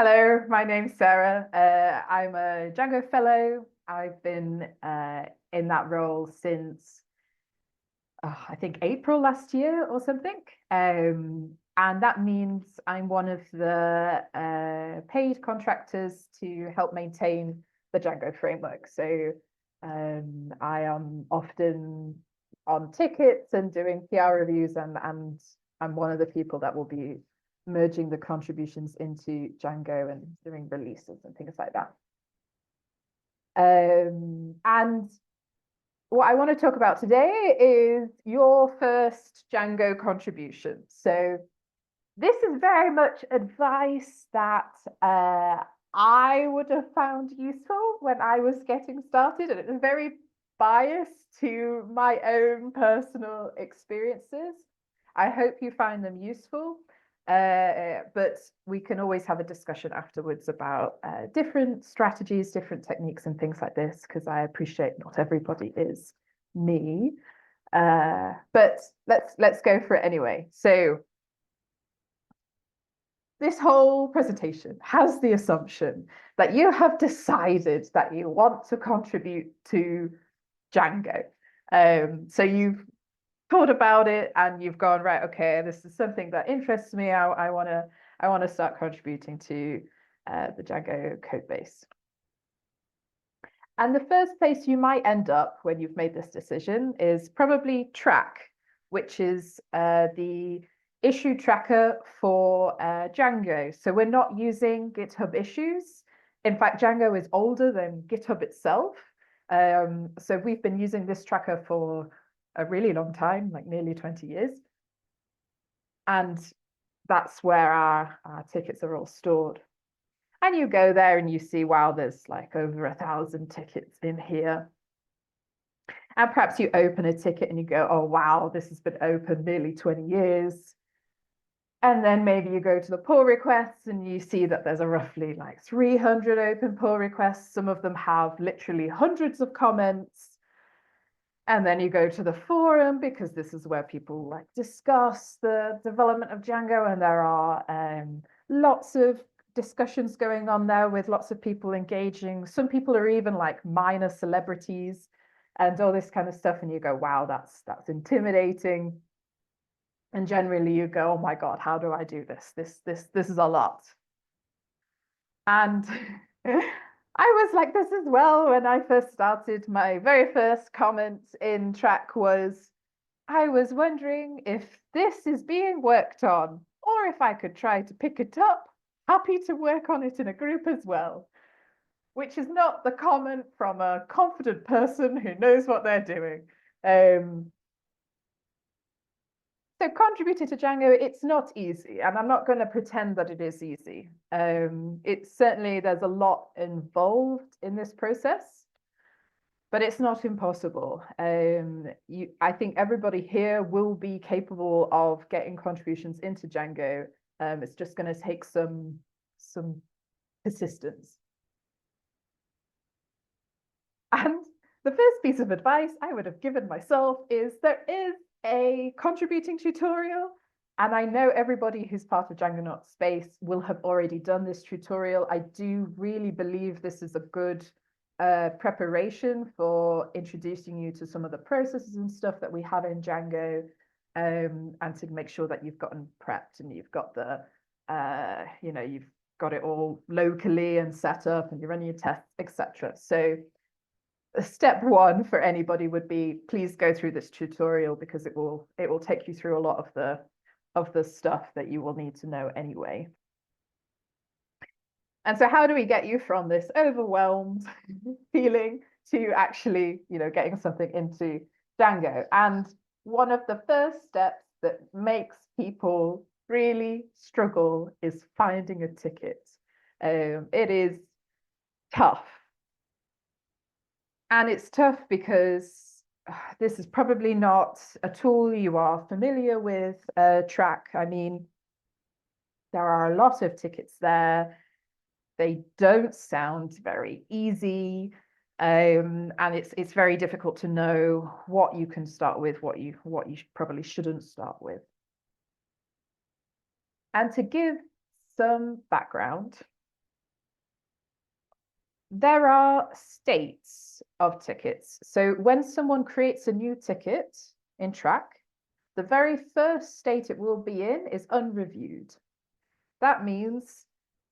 Hello, my name's Sarah. I'm a Django Fellow. I've been in that role since I think April last year or something. And that means I'm one of the paid contractors to help maintain the Django framework. So I am often on tickets and doing PR reviews, and I'm one of the people that will be merging the contributions into Django and doing releases and things like that. And what I want to talk about today is your first Django contribution. So this is very much advice that I would have found useful when I was getting started, and it was very biased to my own personal experiences. I hope you find them useful, but we can always have a discussion afterwards about different strategies, different techniques and things like this, because I appreciate not everybody is me. But let's go for it anyway. So this whole presentation has the assumption that you have decided that you want to contribute to Django. So you've thought about it and you've gone, right, okay, this is something that interests me. I want to start contributing to the Django code base. And the first place you might end up when you've made this decision is probably Track, which is the issue tracker for Django. So we're not using GitHub issues. In fact, Django is older than GitHub itself. So we've been using this tracker for a really long time, like nearly 20 years. And that's where our tickets are all stored. And you go there and you see, wow, there's like over 1,000 tickets in here. And perhaps you open a ticket and you go, oh, wow, this has been open nearly 20 years. And then maybe you go to the pull requests and you see that there's a roughly like 300 open pull requests. Some of them have literally hundreds of comments. And then you go to the forum, because this is where people like discuss the development of Django, and there are lots of discussions going on there with lots of people engaging. Some people are even like minor celebrities and all this kind of stuff, and you go, wow, that's intimidating. And generally you go, oh my God, how do I do this? This is a lot. And I was like this as well when I first started. My very first comment in Track was, I was wondering if this is being worked on, or if I could try to pick it up. Happy to work on it in a group as well, which is not the comment from a confident person who knows what they're doing. So contributing to Django, it's not easy, and I'm not going to pretend that it is easy. It's certainly, there's a lot involved in this process, but it's not impossible. I think everybody here will be capable of getting contributions into Django. It's just going to take some persistence. And the first piece of advice I would have given myself is there is a contributing tutorial, and I know everybody who's part of Djangonaut Space will have already done this tutorial. I do really believe this is a good preparation for introducing you to some of the processes and stuff that we have in Django, and to make sure that you've gotten prepped and you've got the you've got it all locally and set up and you're running your tests, etc. So step one for anybody would be, please go through this tutorial, because it will take you through a lot of the stuff that you will need to know anyway. And so how do we get you from this overwhelmed feeling to actually, getting something into Django? And one of the first steps that makes people really struggle is finding a ticket. It is tough. And it's tough because this is probably not a tool you are familiar with, Track. I mean, there are a lot of tickets there. They don't sound very easy. And it's very difficult to know what you can start with, what you probably shouldn't start with. And to give some background, there are states of tickets. So when someone creates a new ticket in track, the very first state it will be in is unreviewed. That means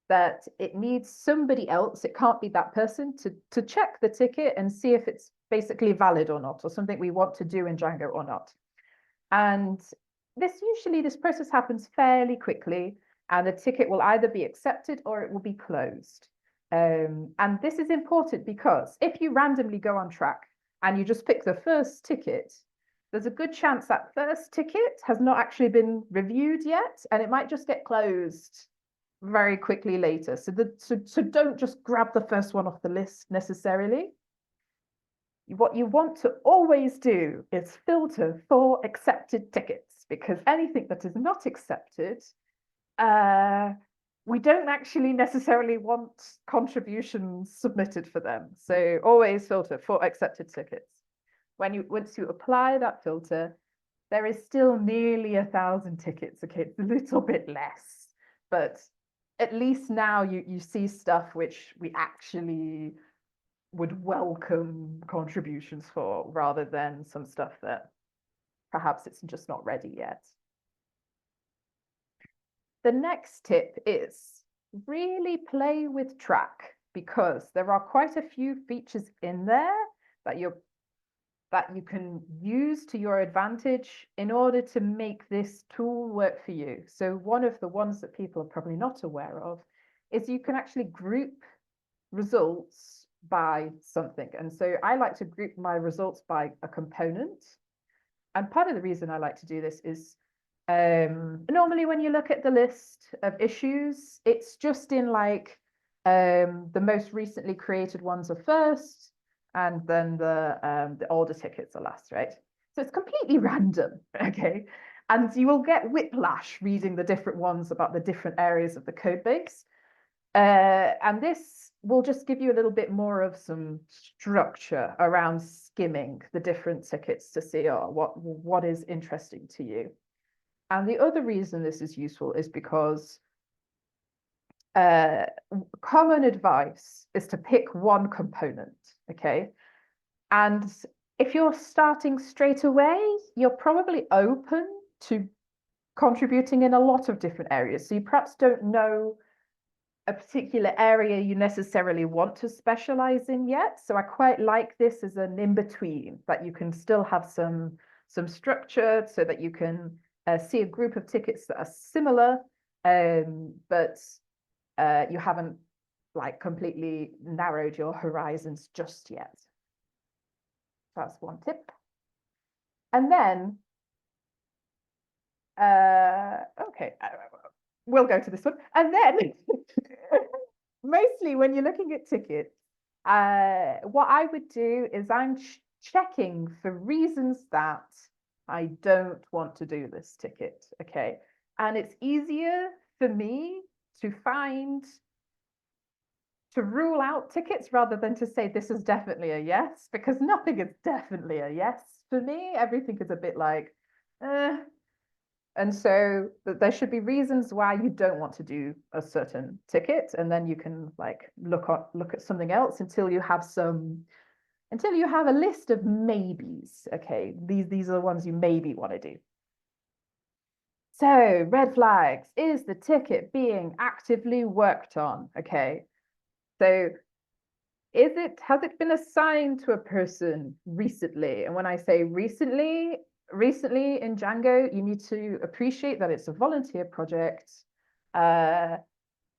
that it needs somebody else, it can't be that person, to check the ticket and see if it's basically valid or not, or something we want to do in Django or not. And this process happens fairly quickly, and the ticket will either be accepted or it will be closed. And this is important because if you randomly go on track and you just pick the first ticket, there's a good chance that first ticket has not actually been reviewed yet, and it might just get closed very quickly later. So don't just grab the first one off the list necessarily. What you want to always do is filter for accepted tickets, because anything that is not accepted, we don't actually necessarily want contributions submitted for them. So always filter for accepted tickets. Once you apply that filter, there is still nearly 1,000 tickets. Okay, it's a little bit less, but at least now you see stuff which we actually would welcome contributions for, rather than some stuff that perhaps it's just not ready yet. The next tip is really play with track, because there are quite a few features in there that you can use to your advantage in order to make this tool work for you. So one of the ones that people are probably not aware of is you can actually group results by something. And so I like to group my results by a component. And part of the reason I like to do this is normally when you look at the list of issues, it's just in like the most recently created ones are first, and then the older tickets are last, right? So it's completely random, okay? And you will get whiplash reading the different ones about the different areas of the code base. And this will just give you a little bit more of some structure around skimming the different tickets to see what is interesting to you. And the other reason this is useful is because common advice is to pick one component, okay? And if you're starting straight away, you're probably open to contributing in a lot of different areas. So you perhaps don't know a particular area you necessarily want to specialize in yet. So I quite like this as an in-between, that you can still have some structure so that you can see a group of tickets that are similar, but you haven't like completely narrowed your horizons just yet. That's one tip. And then, okay, we'll go to this one. And then, mostly when you're looking at tickets, what I would do is I'm checking for reasons that I don't want to do this ticket, okay? And it's easier for me to rule out tickets rather than to say this is definitely a yes, because nothing is definitely a yes. For me, everything is a bit like, and so there should be reasons why you don't want to do a certain ticket, and then you can like look at something else until you have a list of maybes. Okay, these are the ones you maybe want to do. So red flags, is the ticket being actively worked on? Okay, so has it been assigned to a person recently? And when I say recently in Django, you need to appreciate that it's a volunteer project.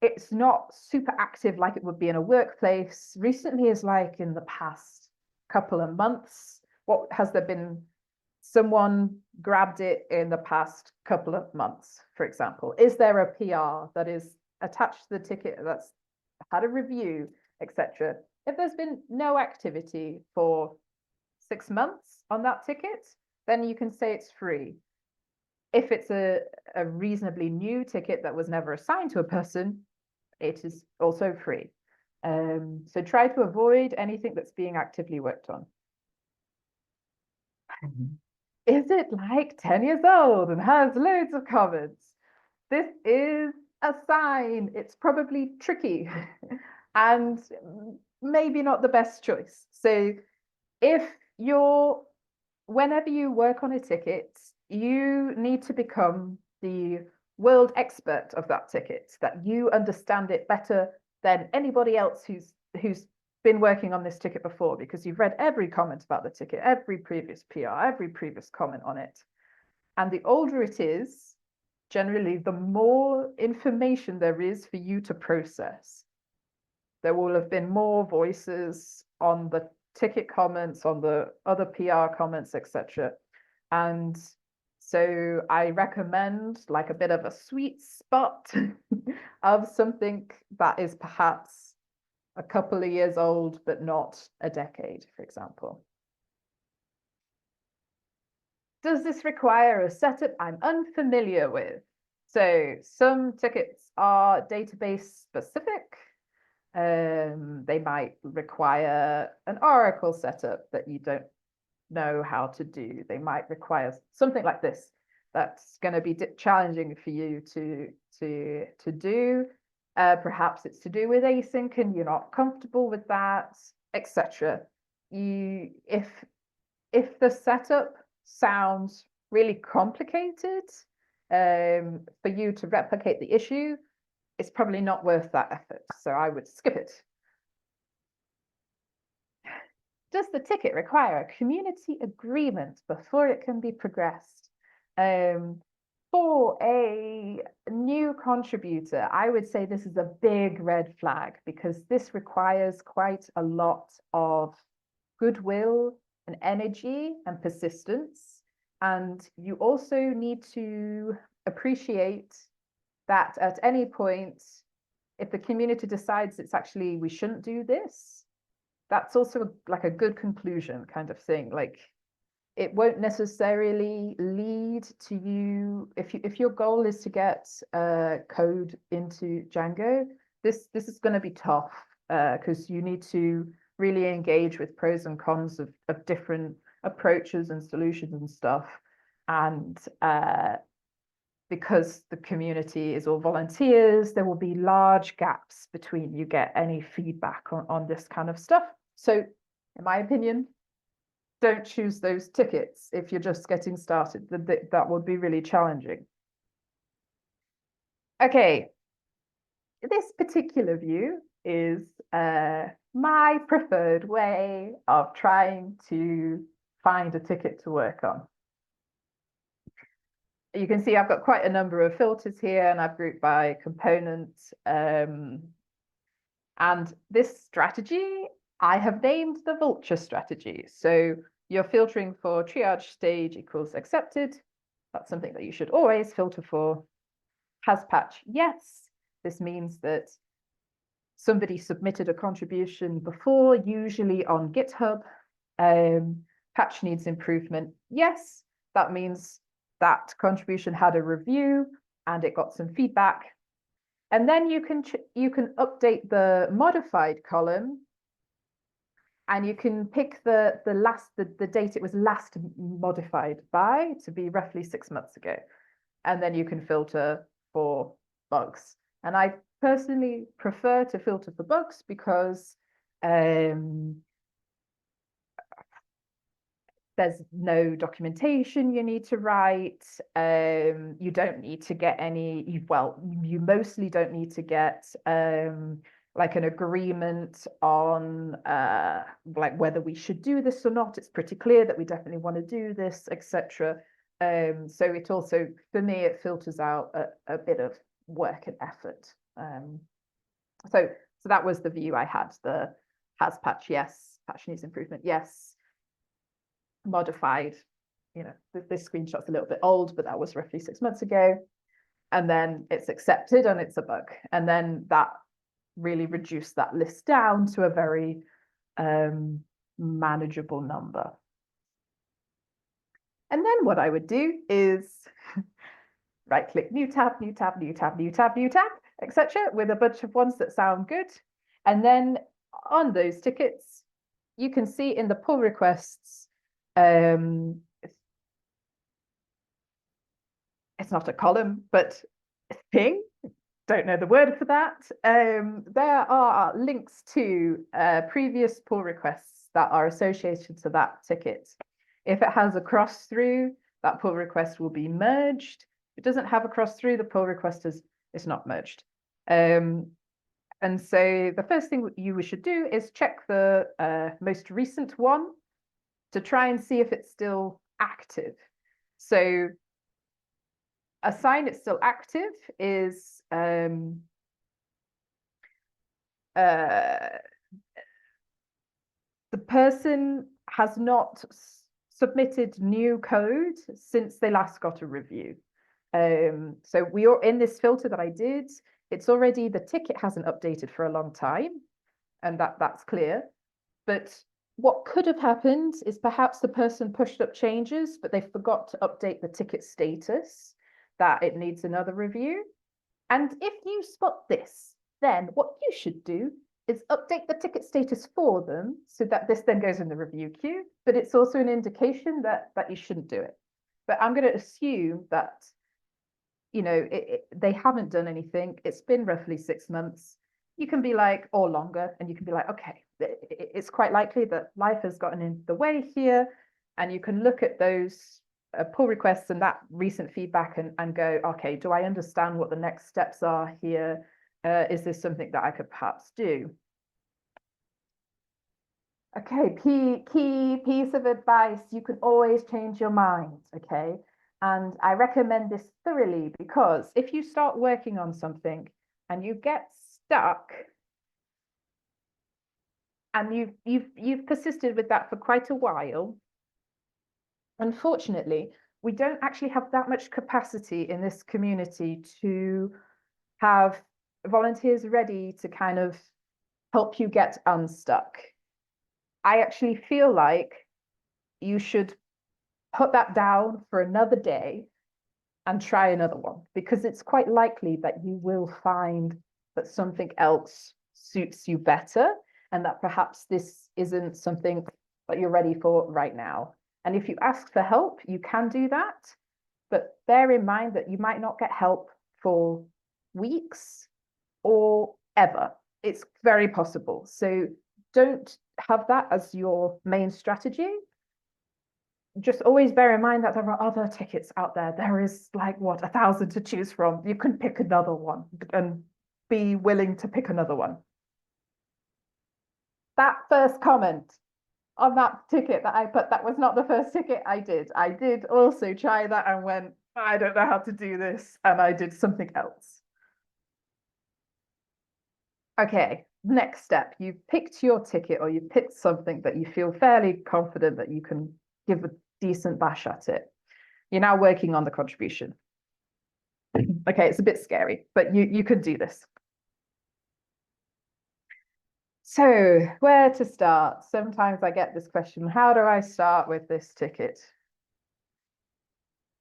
It's not super active like it would be in a workplace. Recently is like in the past couple of months. What has there been? Someone grabbed it in the past couple of months, for example. Is there a PR that is attached to the ticket that's had a review, etc.? If there's been no activity for 6 months on that ticket, then you can say it's free. If it's a reasonably new ticket that was never assigned to a person, it is also free. So try to avoid anything that's being actively worked on. Is it like 10 years old and has loads of comments? This is a sign. It's probably tricky. and maybe not the best choice. So whenever you work on a ticket, you need to become the world expert of that ticket, that you understand it better than anybody else who's been working on this ticket before, because you've read every comment about the ticket, every previous PR, every previous comment on it. And the older it is, generally, the more information there is for you to process. There will have been more voices on the ticket comments, on the other PR comments, etc. And so I recommend like a bit of a sweet spot of something that is perhaps a couple of years old, but not a decade, for example. Does this require a setup I'm unfamiliar with? So some tickets are database specific. They might require an Oracle setup that you don't know how to do. They might require something like this. That's going to be challenging for you to do. Perhaps it's to do with async and you're not comfortable with that, etc. If the setup sounds really complicated for you to replicate the issue, it's probably not worth that effort. So I would skip it. Does the ticket require a community agreement before it can be progressed? For a new contributor, I would say this is a big red flag, because this requires quite a lot of goodwill and energy and persistence. And you also need to appreciate that at any point, if the community decides it's actually, we shouldn't do this, that's also like a good conclusion kind of thing. Like, it won't necessarily lead to you, if your goal is to get code into Django, this is going to be tough, because you need to really engage with pros and cons of different approaches and solutions and stuff. And because the community is all volunteers, there will be large gaps between you get any feedback on this kind of stuff. So in my opinion, don't choose those tickets if you're just getting started. That would be really challenging. Okay, this particular view is my preferred way of trying to find a ticket to work on. You can see I've got quite a number of filters here, and I've grouped by components. And this strategy, I have named the vulture strategy. So you're filtering for triage stage equals accepted. That's something that you should always filter for. Has patch, yes. This means that somebody submitted a contribution before, usually on GitHub. Patch needs improvement, yes. That means that contribution had a review and it got some feedback. And then you can update the modified column, and you can pick the date it was last modified by to be roughly 6 months ago. And then you can filter for bugs. And I personally prefer to filter for bugs because there's no documentation you need to write. You don't need to get any, well, you mostly don't need to get like an agreement on like whether we should do this or not. It's pretty clear that we definitely want to do this, etc. So it also, for me, it filters out a bit of work and effort. So that was the view I had. The has patch, yes. Patch needs improvement, yes. Modified, you know, this screenshot's a little bit old, but that was roughly 6 months ago. And then it's accepted and it's a bug. And then that really reduced that list down to a very manageable number. And then what I would do is right click, new tab, new tab, new tab, new tab, new tab, etc., with a bunch of ones that sound good. And then on those tickets, you can see in the pull requests, it's not a column, but a thing don't know the word for that. There are links to previous pull requests that are associated to that ticket. If it has a cross through, that pull request will be merged. If it doesn't have a cross through, the pull request is not merged. And so the first thing you should do is check the most recent one to try and see if it's still active. So a sign it's still active is the person has not submitted new code since they last got a review. So we are in this filter that I did. It's already, the ticket hasn't updated for a long time, and that's clear. But what could have happened is perhaps the person pushed up changes, but they forgot to update the ticket status, that it needs another review. And if you spot this, then what you should do is update the ticket status for them so that this then goes in the review queue, but it's also an indication that you shouldn't do it. But I'm going to assume that, you know, they haven't done anything. It's been roughly 6 months. You can be like, or longer, and you can be like, okay, it's quite likely that life has gotten in the way here. And you can look at those pull requests and that recent feedback and go, okay, do I understand what the next steps are here? Is this something that I could perhaps do? Okay, key piece of advice, you can always change your mind, okay? And I recommend this thoroughly because if you start working on something and you get stuck and you've persisted with that for quite a while, unfortunately, we don't actually have that much capacity in this community to have volunteers ready to kind of help you get unstuck. I actually feel like you should put that down for another day and try another one, because it's quite likely that you will find that something else suits you better and that perhaps this isn't something that you're ready for right now. And if you ask for help, you can do that, but bear in mind that you might not get help for weeks or ever. It's very possible. So don't have that as your main strategy. Just always bear in mind that there are other tickets out there. There is like, what, 1,000 to choose from. You can pick another one and be willing to pick another one. That first comment on that ticket that I put, that was not the first ticket I did. I did also try that and went, I don't know how to do this. And I did something else. Okay, next step. You've picked your ticket or you've picked something that you feel fairly confident that you can give a decent bash at it. You're now working on the contribution. Okay, it's a bit scary, but you could do this. So where to start? Sometimes I get this question, how do I start with this ticket?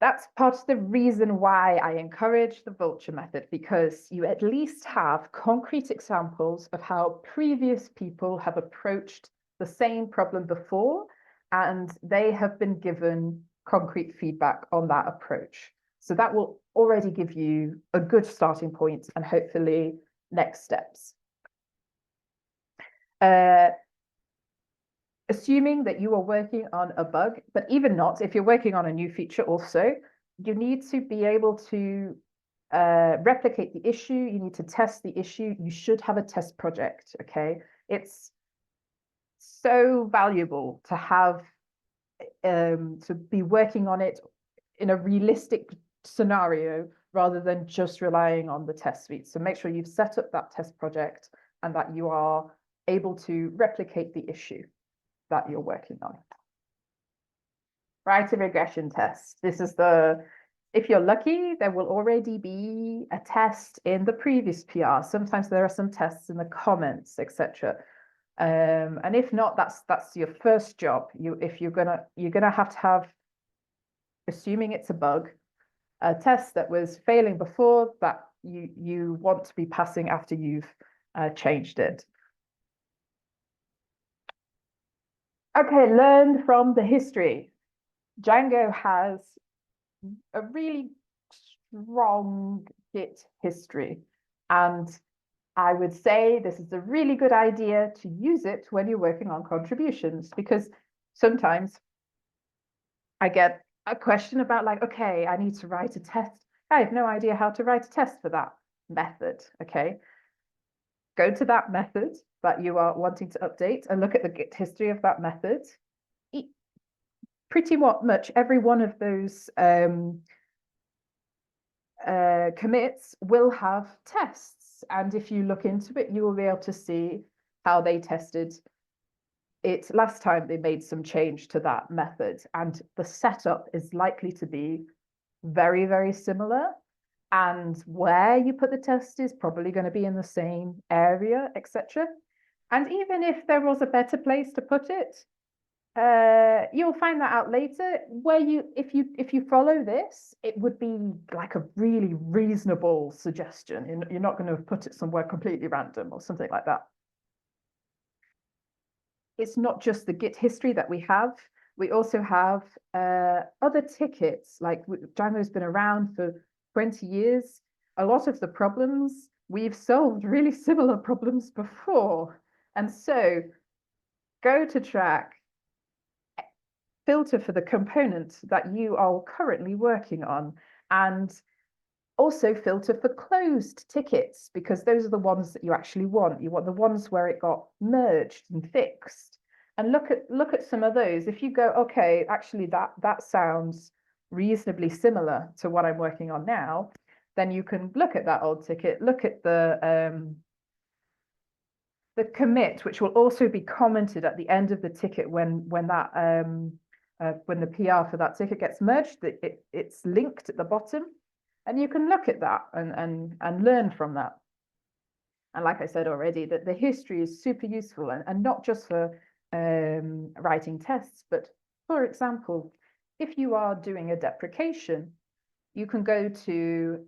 That's part of the reason why I encourage the vulture method, because you at least have concrete examples of how previous people have approached the same problem before, and they have been given concrete feedback on that approach. So that will already give you a good starting point and hopefully next steps. Assuming that you are working on a bug, but even not, if you're working on a new feature also, you need to be able to replicate the issue. You need to test the issue. You should have a test project, okay? It's so valuable to have, to be working on it in a realistic scenario rather than just relying on the test suite. So make sure you've set up that test project and that you are able to replicate the issue that you're working on. Write a regression test. This is the, if you're lucky, there will already be a test in the previous PR. Sometimes there are some tests in the comments, etc. And if not, that's your first job. You're gonna have to have, assuming it's a bug, a test that was failing before that you want to be passing after you've changed it. Okay, learn from the history. Django has a really strong Git history. And I would say this is a really good idea to use it when you're working on contributions, because sometimes I get a question about like, okay, I need to write a test. I have no idea how to write a test for that method. Okay. Go to that method that you are wanting to update and look at the Git history of that method. Pretty much every one of those commits will have tests. And if you look into it, you will be able to see how they tested it last time they made some change to that method. And the setup is likely to be very, very similar. And where you put the test is probably going to be in the same area, etc. And even if there was a better place to put it, you'll find that out later. Where if you follow this, it would be like a really reasonable suggestion. You're not going to put it somewhere completely random or something like that. It's not just the Git history that we have. We also have other tickets. Like Django's been around for 20 years. A lot of the problems, we've solved really similar problems before. And so go to track, filter for the component that you are currently working on, and also filter for closed tickets, because those are the ones that you actually want. You want the ones where it got merged and fixed. And look at some of those. If you go, okay, actually that sounds reasonably similar to what I'm working on now, then you can look at that old ticket, look at the commit, which will also be commented at the end of the ticket when the PR for that ticket gets merged. It's linked at the bottom. And you can look at that and learn from that. And like I said already, that the history is super useful, and not just for writing tests, but for example, if you are doing a deprecation, you can go to,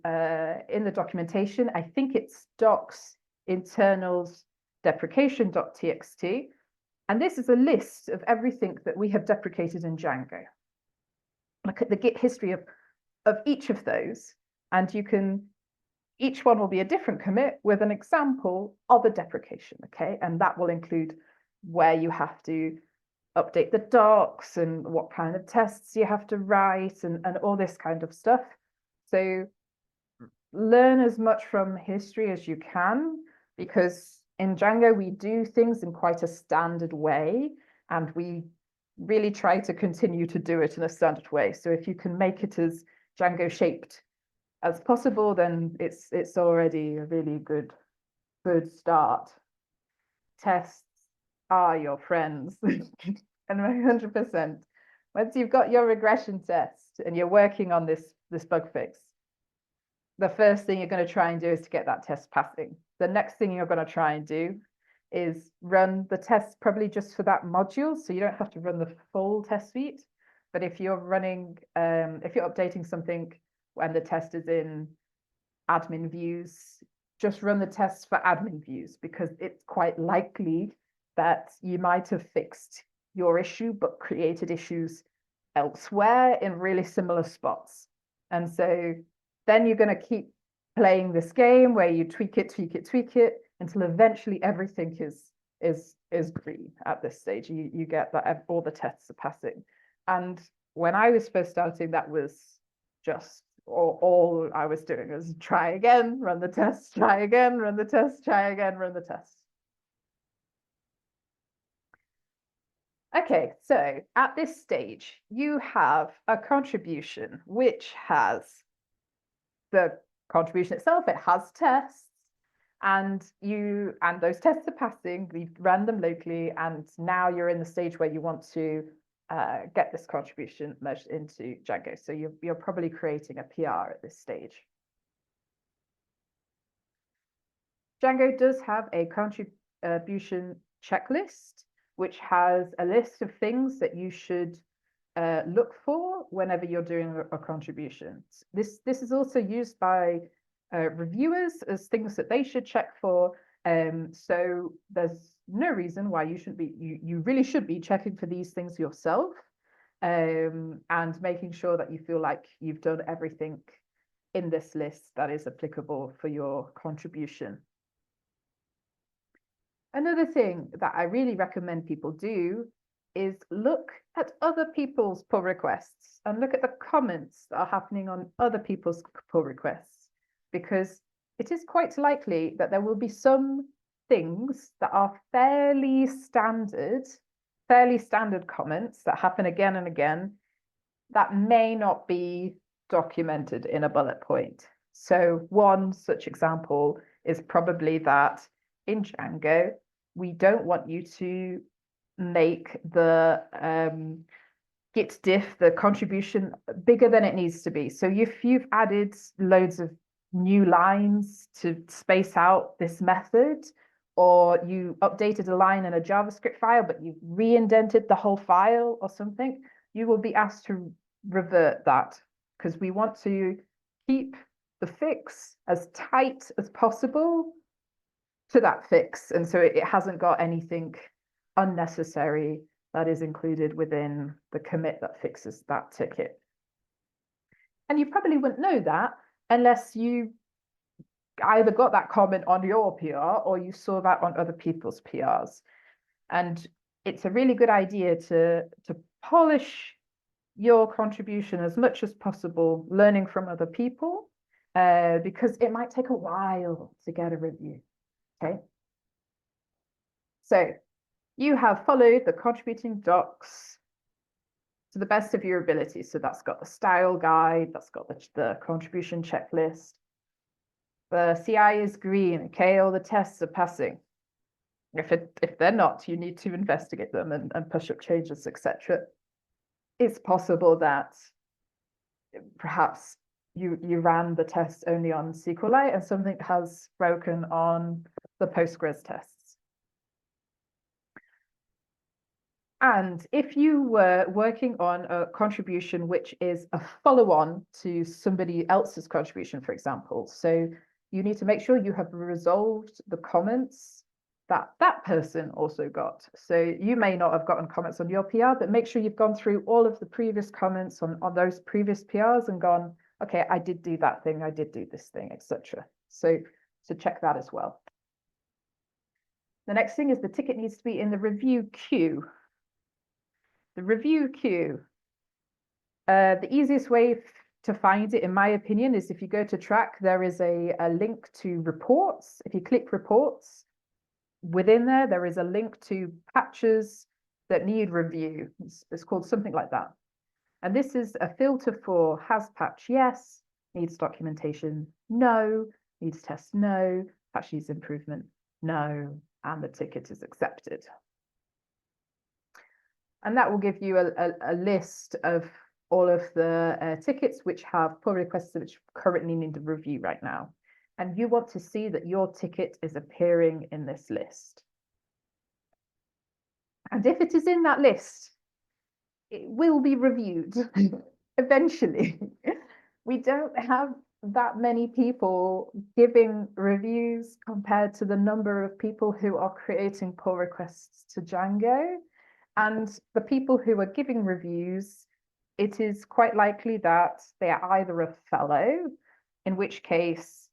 in the documentation, I think it's docs internals deprecation.txt. And this is a list of everything that we have deprecated in Django. Look at the Git history of each of those. And each one will be a different commit with an example of a deprecation, okay? And that will include where you have to update the docs and what kind of tests you have to write and all this kind of stuff. So learn as much from history as you can, because in Django, we do things in quite a standard way, and we really try to continue to do it in a standard way. So if you can make it as Django shaped as possible, then it's already a really good start. Tests are your friends, and 100%. Once you've got your regression test and you're working on this bug fix, the first thing you're going to try and do is to get that test passing. The next thing you're going to try and do is run the test probably just for that module, so you don't have to run the full test suite. But if you're running, if you're updating something when the test is in admin views, just run the tests for admin views, because it's quite likely that you might have fixed your issue but created issues elsewhere in really similar spots. And so then you're going to keep playing this game where you tweak it until eventually everything is green at this stage. You get that all the tests are passing. And when I was first starting, that was just all I was doing was try again, run the test, try again, run the test, try again, run the test. Okay, so at this stage, you have a contribution which has the contribution itself, it has tests, and those tests are passing, we've run them locally, and now you're in the stage where you want to get this contribution merged into Django. So you're probably creating a PR at this stage. Django does have a contribution checklist, which has a list of things that you should look for whenever you're doing a contribution. This is also used by reviewers as things that they should check for. So there's no reason why you shouldn't be, you really should be checking for these things yourself, and making sure that you feel like you've done everything in this list that is applicable for your contribution. Another thing that I really recommend people do is look at other people's pull requests and look at the comments that are happening on other people's pull requests, because it is quite likely that there will be some things that are fairly standard comments that happen again and again that may not be documented in a bullet point. So one such example is probably that in Django, we don't want you to make the git diff, the contribution, bigger than it needs to be. So if you've added loads of new lines to space out this method, or you updated a line in a JavaScript file, but you've re-indented the whole file or something, you will be asked to revert that, because we want to keep the fix as tight as possible to that fix. And so it hasn't got anything unnecessary that is included within the commit that fixes that ticket. And you probably wouldn't know that unless you either got that comment on your PR or you saw that on other people's PRs. And it's a really good idea to polish your contribution as much as possible, learning from other people, because it might take a while to get a review. Okay. So you have followed the contributing docs to the best of your ability. So that's got the style guide, that's got the contribution checklist. The CI is green, okay, all the tests are passing. If they're not, you need to investigate them and push up changes, etc. It's possible that perhaps you ran the test only on SQLite and something has broken on the Postgres tests. And if you were working on a contribution which is a follow-on to somebody else's contribution, for example, so you need to make sure you have resolved the comments that that person also got. So you may not have gotten comments on your PR, but make sure you've gone through all of the previous comments on those previous PRs and gone, okay, I did do that thing, I did do this thing, etc. So check that as well. The next thing is the ticket needs to be in the review queue. The review queue. The easiest way to find it, in my opinion, is if you go to track, there is a link to reports. If you click reports, within there is a link to patches that need review. It's called something like that. And this is a filter for has patch yes, needs documentation no, needs test no, patch needs improvement no, and the ticket is accepted. And that will give you a list of all of the tickets which have pull requests which currently need a review right now. And you want to see that your ticket is appearing in this list. And if it is in that list, it will be reviewed eventually. We don't have that many people giving reviews compared to the number of people who are creating pull requests to Django. And the people who are giving reviews, it is quite likely that they are either a fellow, in which case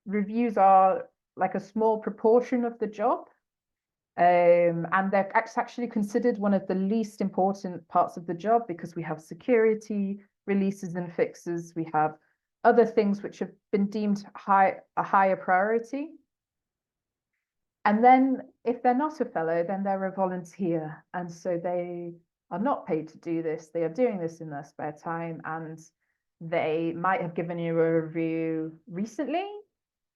reviews are like a small proportion of the job, and they're actually considered one of the least important parts of the job, because we have security releases and fixes, we have other things which have been deemed a higher priority. And then if they're not a fellow, then they're a volunteer, and so they are not paid to do this. They are doing this in their spare time, and they might have given you a review recently,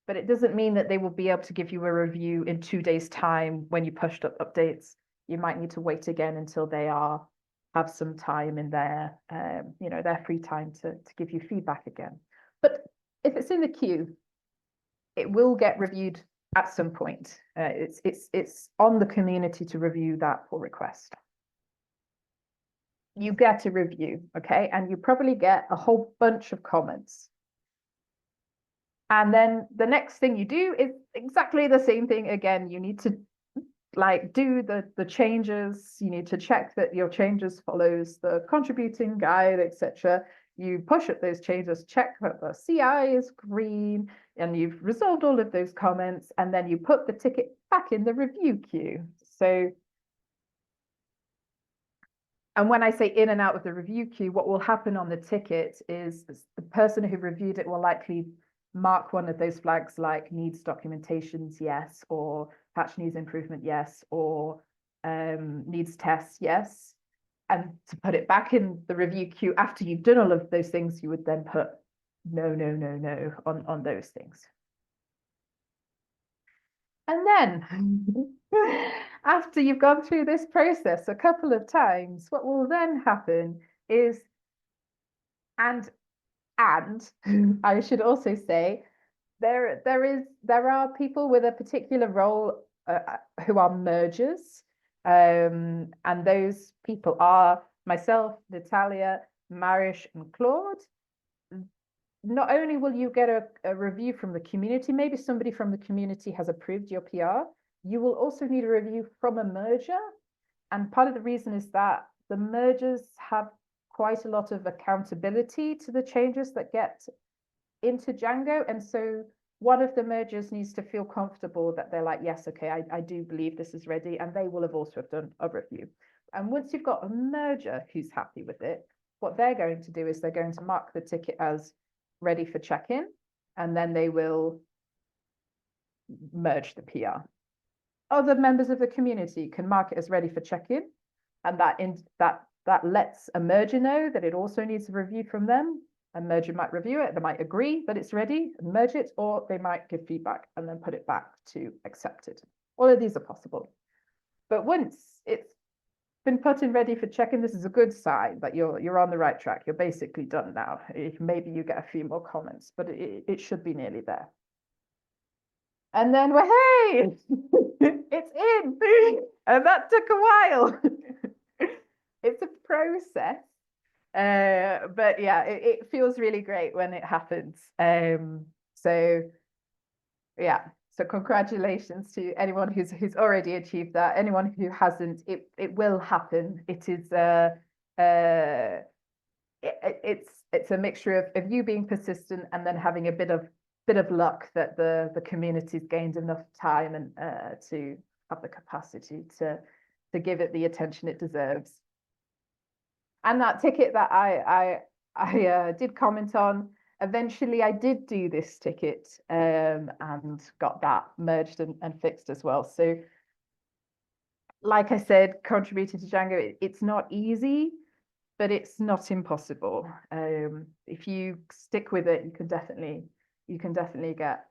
but it doesn't mean that they will be able to give you a review in 2 days' time when you pushed up updates. You might need to wait again until they have some time in their their free time to give you feedback again. But if it's in the queue, it will get reviewed at some point. It's on the community to review that pull request. You get a review, okay, and you probably get a whole bunch of comments. And then the next thing you do is exactly the same thing again. You need to do the changes. You need to check that your changes follows the contributing guide, etc. you push up those changes, check that the CI is green, and you've resolved all of those comments, and then you put the ticket back in the review queue. So, and when I say in and out of the review queue, what will happen on the ticket is the person who reviewed it will likely mark one of those flags like needs documentations, yes, or patch needs improvement, yes, or needs tests, yes. And to put it back in the review queue after you've done all of those things, you would then put no, no, no, no on those things. And then after you've gone through this process a couple of times, what will then happen is, and I should also say, there are people with a particular role who are mergers. And those people are myself, Natalia, Marish, and Claude. Not only will you get a review from the community, maybe somebody from the community has approved your PR, you will also need a review from a merger. And part of the reason is that the mergers have quite a lot of accountability to the changes that get into Django. And so one of the mergers needs to feel comfortable that they're like, yes, okay, I do believe this is ready. And they will have also have done a review. And once you've got a merger who's happy with it, what they're going to do is they're going to mark the ticket as ready for check-in, and then they will merge the PR. Other members of the community can mark it as ready for check-in, and that lets a merger know that it also needs a review from them. A merger might review it, they might agree that it's ready and merge it, or they might give feedback and then put it back to accepted. All of these are possible. But once it's been put in ready for check-in, this is a good sign that you're on the right track. You're basically done now. Maybe you get a few more comments, but it should be nearly there. And then we're, hey, it's in. And that took a while. It's a process. But yeah, it feels really great when it happens. So yeah. So congratulations to anyone who's already achieved that. Anyone who hasn't, it will happen. It is it's a mixture of you being persistent and then having a bit of luck that the community's gained enough time and to have the capacity to give it the attention it deserves. And that ticket that I did comment on, eventually I did do this ticket and got that merged and fixed as well. So like I said, contributing to Django, it's not easy, but it's not impossible. If you stick with it, you can definitely get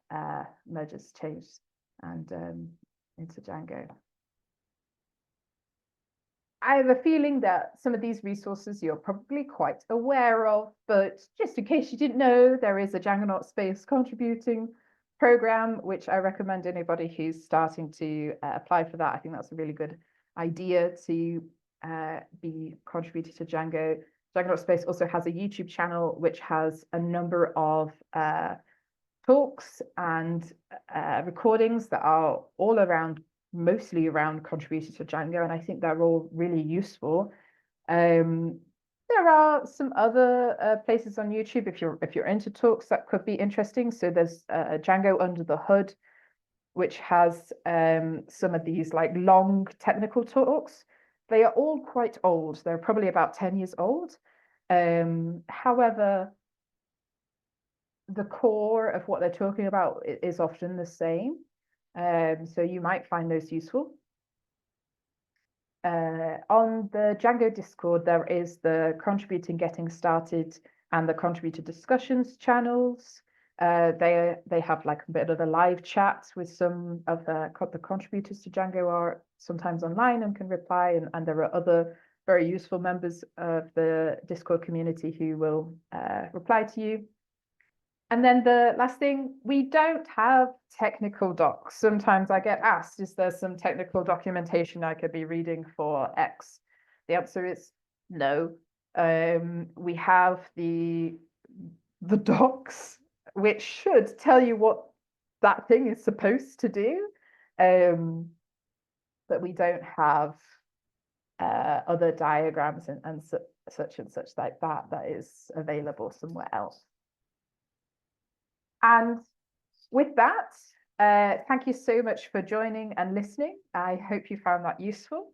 mergers changed and into Django. I have a feeling that some of these resources you're probably quite aware of, but just in case you didn't know, there is a Djangonaut Space contributing program, which I recommend anybody who's starting to apply for that. I think that's a really good idea to be contributing to Django. Djangonaut Space also has a YouTube channel, which has a number of talks and recordings that are all around, mostly around contributing to Django, and I think they're all really useful. There are some other places on YouTube if you're into talks that could be interesting. So there's Django Under the Hood, which has some of these like long technical talks. They are all quite old. They're probably about 10 years old. However, the core of what they're talking about is often the same. So you might find those useful. On the Django Discord, there is the Contributing Getting Started and the Contributor Discussions channels. They have like a bit of a live chat with some of the contributors to Django are sometimes online and can reply, and there are other very useful members of the Discord community who will reply to you. And then the last thing, we don't have technical docs. Sometimes I get asked, is there some technical documentation I could be reading for X? The answer is no. We have the docs, which should tell you what that thing is supposed to do. But we don't have other diagrams and such and such like that is available somewhere else. And with that, thank you so much for joining and listening. I hope you found that useful.